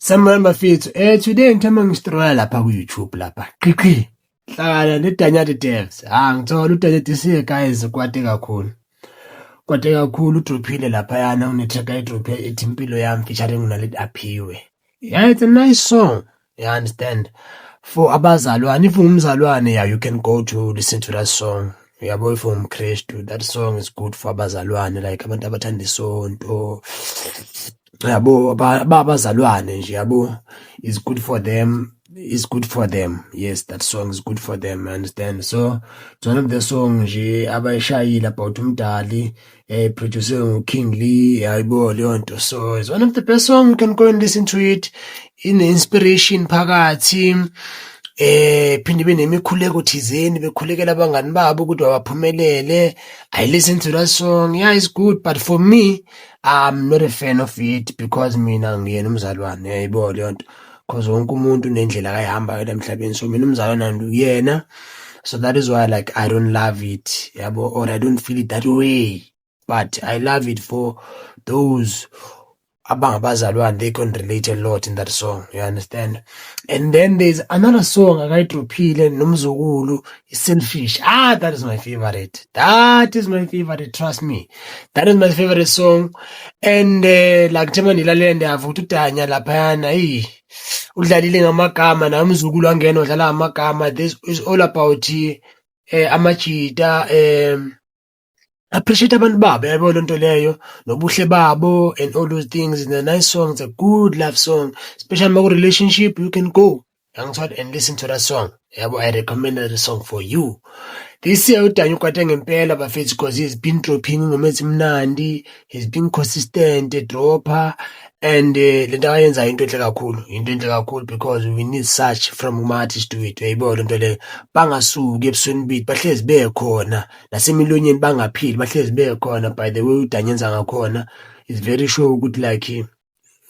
Sanibona bafethu. Today ngithanda ngistrola lapha ku-YouTube lapha. Qhiqhi. Hlangana neDanyati Devs. Ngithola uDanyati DC guys kwate kakhulu. Kwate kakhulu udrophile laphayana une-track ayidrophe ethi impilo yami featuring uNaledi Aphiwe. Yeah, it's a nice song. You understand? For abazalwane, if ungumzalwane, yeah, you can go to listen to that song. Yabo if ungumKristu, that song is good for abazalwane, like abantu abathanda isonto. Yabo abazalwane nje yabo, it's good for them. It's good for them. Yes, that song is good for them. I understand. So it's one of the songs nje abayishayile about umdali, producing King Lee, yabo leyo nto. So it's one of the best songs. You can go and listen to it. Ine-inspiration phakathi. Phinde benemikhuleko thizeni bekhulekela abangani babo ukuthi wabaphumelele. I listen to that song. Yeah, it's good, but for me, I'm not a fan of it because mina ngiyena umzalwane, yayibona leyo nto. Because wonke umuntu unendlela akayihambayo la emhlabeni. So mina umzalwane ngiyena. So that is why like I don't love it, yabo, or I don't feel it that way. But I love it for those abangabazalwane, they can relate a lot in that song, you understand? And then there's another song akayidrophile nomzukulu, Selfish. That is my favorite. That is my favorite, trust me. That is my favorite song. And like njengoba nilalela ndiyavuka uDanya laphayana, udlalile ngamagama na umzukulu angena udlala ngamagama. This is all about amajita, appreciate abantu babo, yabo lento leyo nobuhle babo and all those things. It's a nice song. It's a good love song, especially about relationship. You can go and listen to that song. Yabo, I recommend that song for you. This year uDanya ukwate ngempela bafethu because he's been dropping ingoma ezimnandi, he's been consistent dropper, and lento ayenza into enhle kakhulu because we need such from artists to it. Yabo lento leyo bangasuki ebusweni bethu, bahlezi bekhona nasemilonyeni bangaphili, bahlezi bekhona. By the way uDanya enza ngakhona is very sure ukuthi like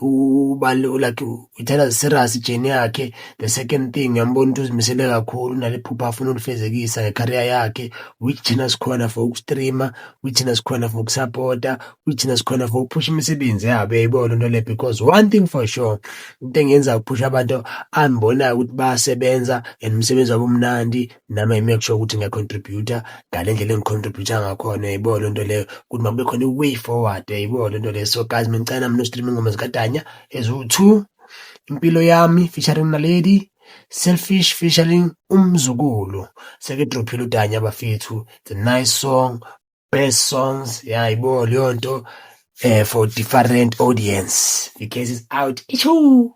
like uthatha serious ijeni yakhe. The second thing yambona ukuthi uzimisele kakhulu nalephupha afuna ulifezekisa ngecareer yakhe, which thina sikhona for ukustreama, which thina sikhona for ukusupporta, which thina sikhona for ukupusha imisebenzi yabo, yayibona into le. Because one thing for sure, into engenza ukupusha abantu ambonayo ukuthi bayasebenza and umsebenzi wabo umnandi, nami I make sure ukuthi ngiyacontributor ngale ndlela engicontributor ngakhona, yayibona into leyo, ukuthi makube khona i-way forward, yayibona into leyo. So guys, ngicela mina streaming ngoma zikaDanya ezu-2, impilo yami featuring Naledi, Selfish featuring umzukulu. Sekidrophile uDanya bafethu. It's a nice song, best songs, yayibona leyo nto, for different audience. The case is out. Ichu.